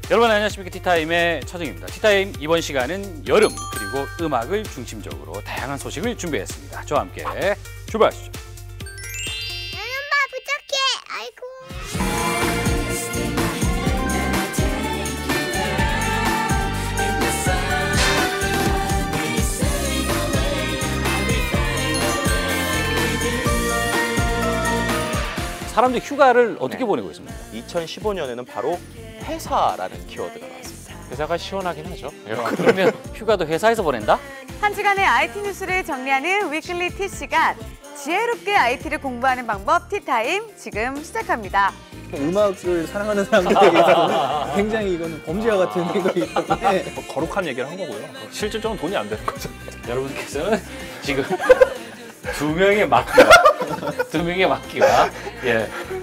여러분 안녕하십니까. 티타임의 차정입니다. 티타임 이번 시간은 여름 그리고 음악을 중심적으로 다양한 소식을 준비했습니다. 저와 함께 출발하시죠. 엄마 부탁해. 아이고. 사람들이 휴가를 어떻게 보내고 있습니까? 2015년에는 바로 회사라는 키워드가 나왔습니다. 회사가 시원하긴 하죠. 그러면 휴가도 회사에서 보낸다? 한 주간의 IT 뉴스를 정리하는 위클리 티 시간. 지혜롭게 IT를 공부하는 방법 티타임 지금 시작합니다. 음악을 사랑하는 사람들에게서 굉장히 이거는 범죄와 같은 생각이기 때문에 거룩한 얘기를 한 거고요. 실질적으로 돈이 안 되는 거죠. 여러분께서는 지금 두 명의 막기와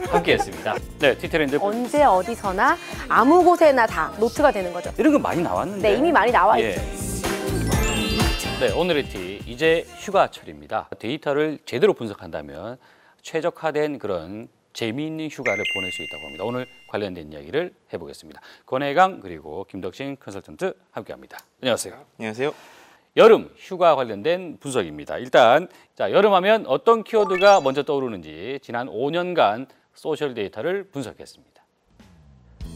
함께했습니다. 네, 티트렌드 언제 어디서나 아무 곳에나 다 노트가 되는 거죠. 이런 건 많이 나왔는데. 네, 이미 많이 나와 있죠. 네, 오늘의 티 이제 휴가철입니다. 데이터를 제대로 분석한다면 최적화된 그런 재미있는 휴가를 보낼 수 있다고 합니다. 오늘 관련된 이야기를 해보겠습니다. 권혜강 그리고 김덕신 컨설턴트 함께합니다. 안녕하세요. 안녕하세요. 여름 휴가 관련된 분석입니다. 일단 자, 여름하면 어떤 키워드가 먼저 떠오르는지 지난 5년간 소셜 데이터를 분석했습니다.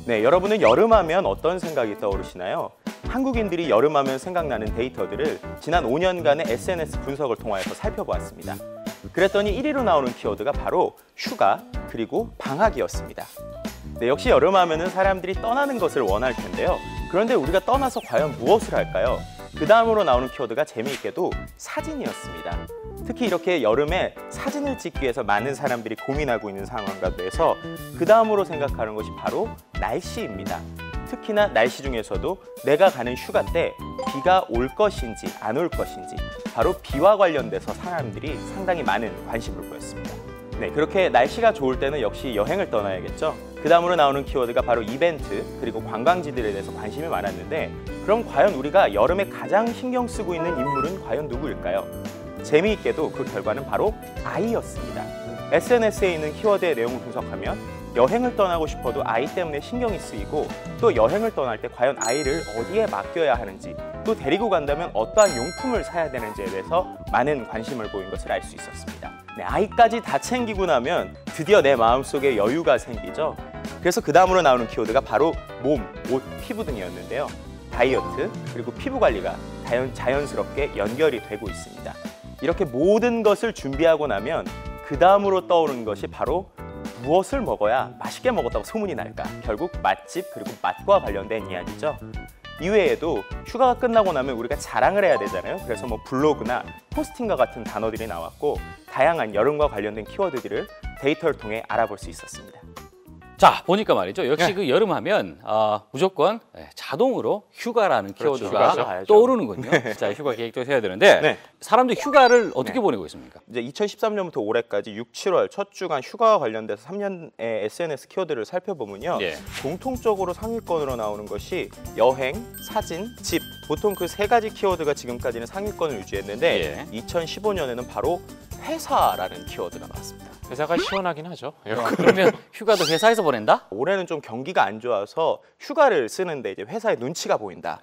네, 여러분은 여름하면 어떤 생각이 떠오르시나요? 한국인들이 여름하면 생각나는 데이터들을 지난 5년간의 SNS 분석을 통하여서 살펴보았습니다. 그랬더니 1위로 나오는 키워드가 바로 휴가 그리고 방학이었습니다. 네, 역시 여름하면 사람들이 떠나는 것을 원할 텐데요. 그런데 우리가 떠나서 과연 무엇을 할까요? 그 다음으로 나오는 키워드가 재미있게도 사진이었습니다. 특히 이렇게 여름에 사진을 찍기 위해서 많은 사람들이 고민하고 있는 상황 가운데서 그 다음으로 생각하는 것이 바로 날씨입니다. 특히나 날씨 중에서도 내가 가는 휴가 때 비가 올 것인지 안 올 것인지 바로 비와 관련돼서 사람들이 상당히 많은 관심을 보였습니다. 네, 그렇게 날씨가 좋을 때는 역시 여행을 떠나야겠죠. 그 다음으로 나오는 키워드가 바로 이벤트 그리고 관광지들에 대해서 관심이 많았는데 그럼 과연 우리가 여름에 가장 신경 쓰고 있는 인물은 과연 누구일까요? 재미있게도 그 결과는 바로 아이였습니다. SNS에 있는 키워드의 내용을 분석하면 여행을 떠나고 싶어도 아이 때문에 신경이 쓰이고 또 여행을 떠날 때 과연 아이를 어디에 맡겨야 하는지 또 데리고 간다면 어떠한 용품을 사야 되는지에 대해서 많은 관심을 보인 것을 알 수 있었습니다. 네, 아이까지 다 챙기고 나면 드디어 내 마음속에 여유가 생기죠. 그래서 그 다음으로 나오는 키워드가 바로 몸, 옷, 피부 등이었는데요. 다이어트 그리고 피부 관리가 자연스럽게 연결이 되고 있습니다. 이렇게 모든 것을 준비하고 나면 그 다음으로 떠오르는 것이 바로 무엇을 먹어야 맛있게 먹었다고 소문이 날까? 결국 맛집 그리고 맛과 관련된 이야기죠. 이외에도 휴가가 끝나고 나면 우리가 자랑을 해야 되잖아요. 그래서 뭐 블로그나 포스팅과 같은 단어들이 나왔고 다양한 여름과 관련된 키워드들을 데이터를 통해 알아볼 수 있었습니다. 자, 보니까 말이죠. 역시 그 여름하면 무조건 자동으로 휴가라는 키워드가 휴가죠. 떠오르는군요. 자, 휴가 계획도 해야 되는데 네. 사람들 휴가를 어떻게 보내고 있습니까? 이제 2013년부터 올해까지 6, 7월 첫 주간 휴가와 관련돼서 3년의 SNS 키워드를 살펴보면요. 예. 공통적으로 상위권으로 나오는 것이 여행, 사진, 집. 보통 그 세 가지 키워드가 지금까지는 상위권을 유지했는데 2015년에는 바로 회사라는 키워드가 나왔습니다. 회사가 시원하긴 하죠. 그러면 휴가도 회사에서 보낸다? 올해는 좀 경기가 안 좋아서 휴가를 쓰는데 이제 회사의 눈치가 보인다.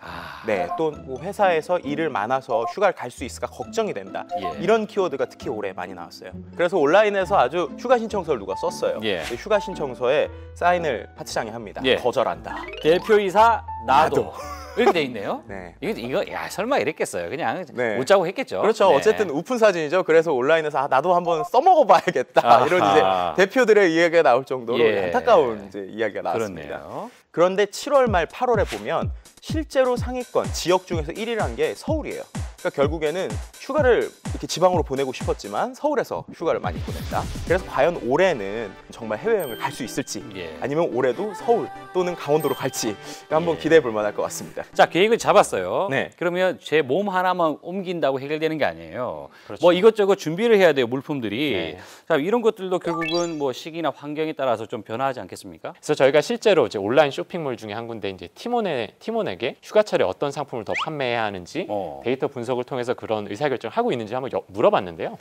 네, 또 뭐 회사에서 일을 많아서 휴가를 갈 수 있을까 걱정이 된다. 예. 이런 키워드가 특히 올해 많이 나왔어요. 그래서 온라인에서 아주 휴가 신청서를 누가 썼어요. 예. 휴가 신청서에 사인을 파트장이 합니다. 예. 거절한다. 대표이사 나도. 이렇게 돼 있네요. 네. 이거 야 설마 이랬겠어요. 그냥 네. 웃자고 했겠죠. 그렇죠. 네. 어쨌든 오픈 사진이죠. 그래서 온라인에서 나도 한번 써먹어봐야겠다. 이런 이제 대표들의 이야기가 나올 정도로 안타까운 이제 이야기가 나왔습니다. 그렇네요. 그런데 7월 말 8월에 보면 실제로 상위권 지역 중에서 1위를 한 게 서울이에요. 그러니까 결국에는 휴가를 이렇게 지방으로 보내고 싶었지만 서울에서 휴가를 많이 보냈다. 그래서 과연 올해는 정말 해외여행을 갈 수 있을지 아니면 올해도 서울 또는 강원도로 갈지 한번 기대해 볼 만할 것 같습니다. 자, 계획을 잡았어요. 네. 그러면 제 몸 하나만 옮긴다고 해결되는 게 아니에요. 그렇죠. 뭐 이것저것 준비를 해야 돼요, 물품들이. 네. 자, 이런 것들도 결국은 뭐 시기나 환경에 따라서 좀 변화하지 않겠습니까? 그래서 저희가 실제로 이제 온라인 쇼핑몰 중에 한 군데 이제 팀원에게 휴가철에 어떤 상품을 더 판매해야 하는지 데이터 분석을 통해서 그런 의사결정을 하고 있는지 한번 물어봤는데요.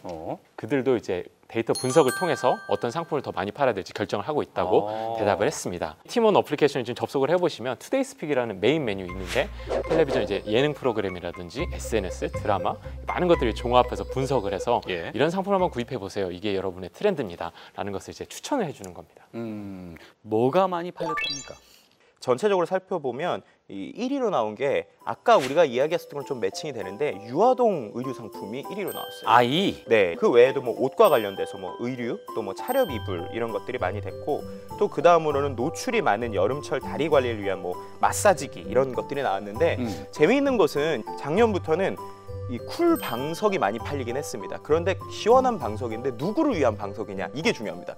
그들도 이제 데이터 분석을 통해서 어떤 상품을 더 많이 팔아야 될지 결정을 하고 있다고 대답을 했습니다. 팀원 어플리케이션을 지금 접속을 해보시면 투데이스픽이라는 메인 메뉴 있는데 텔레비전 이제 예능 프로그램이라든지 SNS, 드라마 많은 것들을 종합해서 분석을 해서 예. 이런 상품을 한번 구입해 보세요. 이게 여러분의 트렌드입니다라는 것을 이제 추천을 해주는 겁니다. 뭐가 많이 팔렸답니까? 전체적으로 살펴보면 이 1위로 나온 게 아까 우리가 이야기했었던 건 좀 매칭이 되는데 유아동 의류 상품이 1위로 나왔어요. 아이. 네, 그 외에도 뭐 옷과 관련돼서 뭐 의류, 또 뭐 차렵 이불 이런 것들이 많이 됐고 또 그 다음으로는 노출이 많은 여름철 다리 관리를 위한 뭐 마사지기 이런 것들이 나왔는데 재미있는 것은 작년부터는 이 쿨 방석이 많이 팔리긴 했습니다. 그런데 시원한 방석인데 누구를 위한 방석이냐 이게 중요합니다.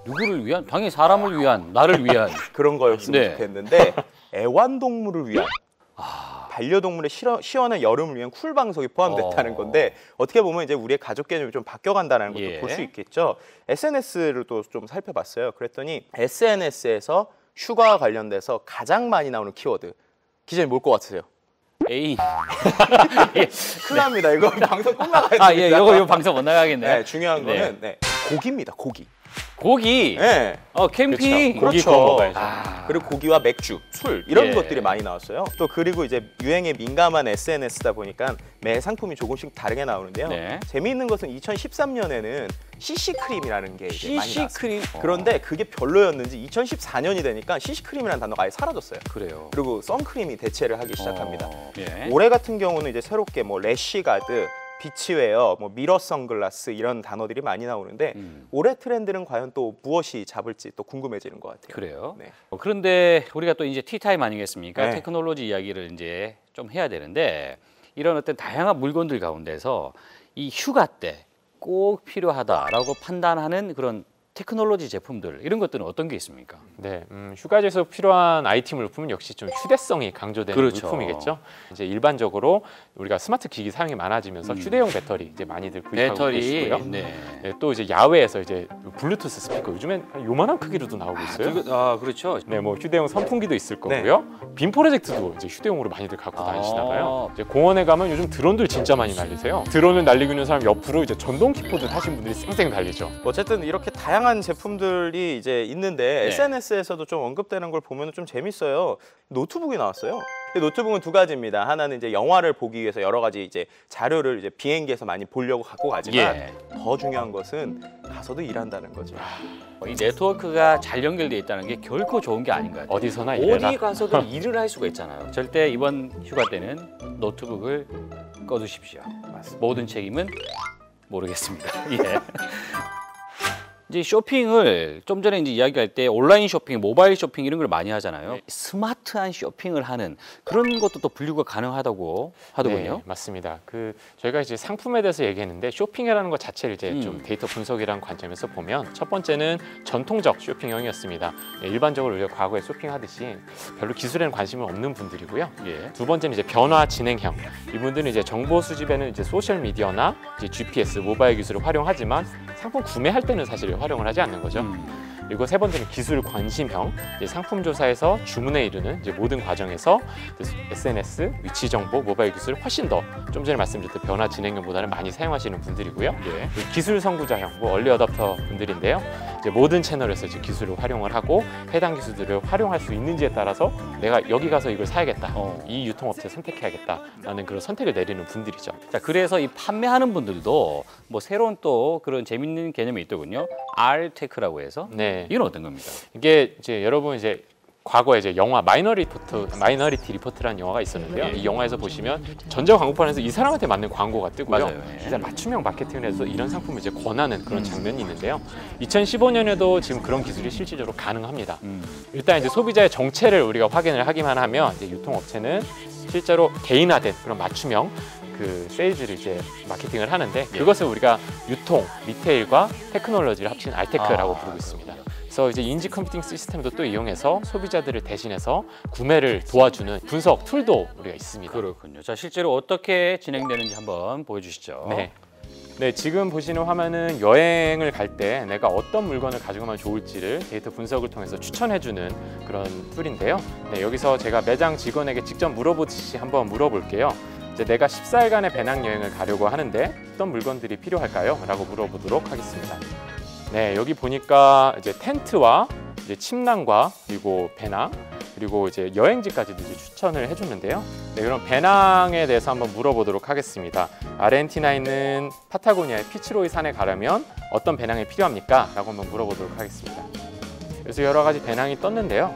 누구를 위한? 당연히 사람을 위한, 나를 위한. 그런 거였으면 네. 좋겠는데 애완동물을 위한 반려동물의 시원한 여름을 위한 쿨 방석이 포함됐다는 건데 어떻게 보면 이제 우리의 가족 개념이 좀 바뀌어간다는 것도 예. 볼 수 있겠죠. SNS를 또 좀 살펴봤어요. 그랬더니 SNS에서 휴가와 관련돼서 가장 많이 나오는 키워드 기자님 뭘 것 같으세요? 애인. 큰일 납니다. 이거 방송 꼭 나가야 됩니다. 아, 예, 이거 방송 못 나가겠네. 네, 중요한 거는 고기입니다. 고기. 고기. 네. 캠핑. 고기 구워 먹어야죠. 그리고 고기와 맥주, 술 이런 예. 것들이 많이 나왔어요. 또 그리고 이제 유행에 민감한 SNS다 보니까 매 상품이 조금씩 다르게 나오는데요. 네. 재미있는 것은 2013년에는 CC크림이라는 게 이제 많이 나왔어요. CC크림. 그런데 그게 별로였는지 2014년이 되니까 CC크림이라는 단어가 아예 사라졌어요. 그래요. 그리고 선크림이 대체를 하기 시작합니다. 예. 올해 같은 경우는 이제 새롭게 뭐 래쉬가드, 비치웨어, 뭐 미러 선글라스 이런 단어들이 많이 나오는데 올해 트렌드는 과연 또 무엇이 잡을지 또 궁금해지는 것 같아요. 그래요. 네. 그런데 우리가 또 이제 티타임 아니겠습니까? 네. 테크놀로지 이야기를 이제 좀 해야 되는데 이런 어떤 다양한 물건들 가운데서 이 휴가 때 꼭 필요하다라고 판단하는 그런 테크놀로지 제품들 이런 것들은 어떤 게 있습니까? 네, 휴가지에서 필요한 IT 물품은 역시 좀 휴대성이 강조되는 그렇죠. 물품이겠죠. 이제 일반적으로 우리가 스마트 기기 사용이 많아지면서 휴대용 배터리 이제 많이들 구입하고 계시고요. 네. 네, 또 이제 야외에서 이제 블루투스 스피커 요즘엔 요만한 크기로도 나오고 있어요. 그렇죠. 네, 뭐 휴대용 선풍기도 있을 거고요. 빔 프로젝트도 이제 휴대용으로 많이들 갖고 다니시나 봐요. 이제 공원에 가면 요즘 드론들 진짜 많이 날리세요. 드론을 날리고 있는 사람 옆으로 이제 전동 킥보드 타신 분들이 쌩쌩 달리죠. 어쨌든 이렇게 다양한 제품들이 이제 있는데 SNS에서도 좀 언급되는 걸 보면 좀 재밌어요. 노트북이 나왔어요. 노트북은 두 가지입니다. 하나는 이제 영화를 보기 위해서 여러 가지 이제 자료를 이제 비행기에서 많이 보려고 갖고 가지만 더 중요한 것은 가서도 일한다는 거죠. 이 네트워크가 잘 연결돼 있다는 게 결코 좋은 게 아닌 것 같아요. 어디서나 일해라. 어디 가서도 일을 할 수가 있잖아요. 절대 이번 휴가 때는 노트북을 꺼두십시오. 모든 책임은 모르겠습니다. 예. 이제 쇼핑을 좀 전에 이제 이야기할 때 온라인 쇼핑, 모바일 쇼핑 이런 걸 많이 하잖아요. 스마트한 쇼핑을 하는 그런 것도 또 분류가 가능하다고 하더군요. 네, 맞습니다. 저희가 이제 상품에 대해서 얘기했는데 쇼핑이라는 것 자체를 이제 좀 데이터 분석이라는 관점에서 보면 첫 번째는 전통적 쇼핑형이었습니다. 네, 일반적으로 우리가 과거에 쇼핑하듯이 별로 기술에는 관심이 없는 분들이고요. 두 번째는 이제 변화 진행형. 이분들은 이제 정보 수집에는 이제 소셜 미디어나 이제 GPS, 모바일 기술을 활용하지만 상품 구매할 때는 사실 활용을 하지 않는 거죠. 그리고 세 번째는 기술 관심형. 이제 상품 조사에서 주문에 이르는 이제 모든 과정에서 SNS, 위치 정보, 모바일 기술을 훨씬 더 좀 전에 말씀드렸던 변화 진행형보다는 많이 사용하시는 분들이고요. 그리고 기술 선구자형, 뭐 얼리 어답터 분들인데요. 이제 모든 채널에서 이제 기술을 활용을 하고 해당 기술들을 활용할 수 있는지에 따라서 내가 여기 가서 이걸 사야겠다, 이 유통업체 선택해야겠다라는 그런 선택을 내리는 분들이죠. 자, 그래서 이 판매하는 분들도 뭐 새로운 또 그런 재밌는 개념이 있더군요. R테크라고 해서. 네, 이건 어떤 겁니까? 이게 이제 여러분 이제 과거에 이제 영화 마이너리티 리포트라는 영화가 있었는데요. 이 영화에서 보시면 전자 광고판에서 이 사람한테 맞는 광고가 뜨고요. 맞아요. 진짜 맞춤형 마케팅을 해서 이런 상품을 이제 권하는 그런 장면이 있는데요. 2015년에도 지금 그런 기술이 실질적으로 가능합니다. 일단 이제 소비자의 정체를 우리가 확인을 하기만 하면 이제 유통업체는 실제로 개인화된 그런 맞춤형 세일즈를 이제 마케팅을 하는데 그것을 우리가 유통, 리테일과 테크놀로지를 합친 R테크라고 부르고 있습니다. 그래서 이제 인지 컴퓨팅 시스템도 또 이용해서 소비자들을 대신해서 구매를 도와주는 분석 툴도 우리가 있습니다. 그렇군요. 자, 실제로 어떻게 진행되는지 한번 보여주시죠. 네, 지금 보시는 화면은 여행을 갈 때 내가 어떤 물건을 가져가면 좋을지를 데이터 분석을 통해서 추천해주는 그런 툴인데요. 네, 여기서 제가 매장 직원에게 직접 물어보듯이 한번 물어볼게요. 이제 내가 14일간의 배낭여행을 가려고 하는데 어떤 물건들이 필요할까요? 라고 물어보도록 하겠습니다. 네, 여기 보니까 이제 텐트와 이제 침낭과 그리고 배낭 그리고 이제 여행지까지도 이제 추천을 해줬는데요. 네, 그럼 배낭에 대해서 한번 물어보도록 하겠습니다. 아르헨티나에 있는 파타고니아의 피츠로이 산에 가려면 어떤 배낭이 필요합니까? 라고 한번 물어보도록 하겠습니다. 그래서 여러 가지 배낭이 떴는데요.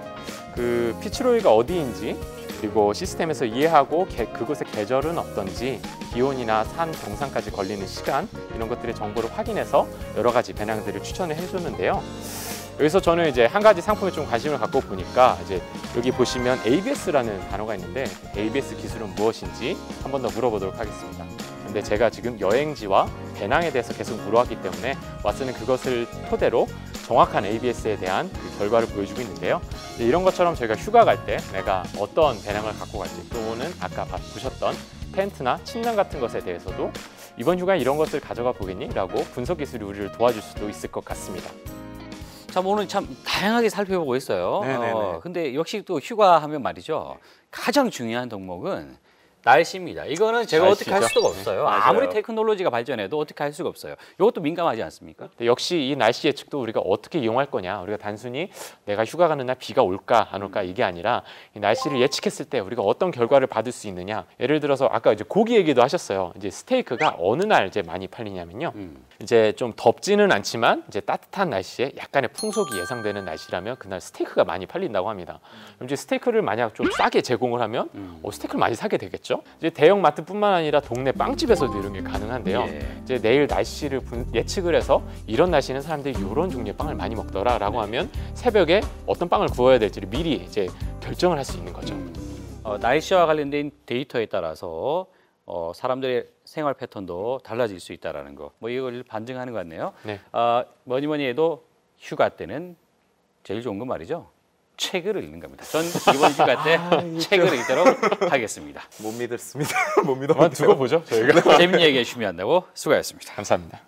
그 피츠로이가 어디인지 그리고 시스템에서 이해하고 그곳의 계절은 어떤지 기온이나 산 경상까지 걸리는 시간 이런 것들의 정보를 확인해서 여러 가지 배낭들을 추천을 해줬는데요. 여기서 저는 이제 한 가지 상품에 좀 관심을 갖고 보니까 이제 여기 보시면 ABS라는 단어가 있는데 ABS 기술은 무엇인지 한 번 더 물어보도록 하겠습니다. 근데 제가 지금 여행지와 배낭에 대해서 계속 물어왔기 때문에 왓슨은 그것을 토대로 정확한 ABS에 대한 그 결과를 보여주고 있는데요. 이런 것처럼 저희가 휴가 갈 때 내가 어떤 배낭을 갖고 갈지 또는 아까 보셨던 텐트나 침낭 같은 것에 대해서도 이번 휴가에 이런 것을 가져가 보겠니? 라고 분석 기술이 우리를 도와줄 수도 있을 것 같습니다. 참 오늘 참 다양하게 살펴보고 있어요. 네네네. 근데 역시 또 휴가 하면 말이죠. 가장 중요한 덕목은 날씨입니다. 이거는 제가 어떻게 할 날씨죠. 수가 없어요. 맞아요. 아무리 테크놀로지가 발전해도 어떻게 할 수가 없어요. 이것도 민감하지 않습니까? 역시 이 날씨 예측도 우리가 어떻게 이용할 거냐. 우리가 단순히 내가 휴가 가는 날 비가 올까 안 올까 이게 아니라 이 날씨를 예측했을 때 우리가 어떤 결과를 받을 수 있느냐. 예를 들어서 아까 이제 고기 얘기도 하셨어요. 이제 스테이크가 어느 날 이제 많이 팔리냐면요. 이제 좀 덥지는 않지만 이제 따뜻한 날씨에 약간의 풍속이 예상되는 날씨라면 그날 스테이크가 많이 팔린다고 합니다. 그럼 이제 스테이크를 만약 좀 싸게 제공을 하면 스테이크를 많이 사게 되겠죠. 이제 대형 마트뿐만 아니라 동네 빵집에서도 이런 게 가능한데요. 예. 이제 내일 날씨를 예측을 해서 이런 날씨는 사람들이 이런 종류의 빵을 많이 먹더라라고 하면 새벽에 어떤 빵을 구워야 될지를 미리 이제 결정을 할 수 있는 거죠. 날씨와 관련된 데이터에 따라서 사람들의 생활 패턴도 달라질 수 있다는 거. 뭐 이걸 반증하는 것 같네요. 네. 뭐니 해도 휴가 때는 제일 좋은 건 말이죠. 책을 읽는 겁니다. 전 이번 휴가 때 책을 읽도록 하겠습니다. 못 믿었습니다. 못 믿었는데요. 한번 두고 보죠. 저희가. 재밌는 얘기 준비한다고 수고하셨습니다. 감사합니다.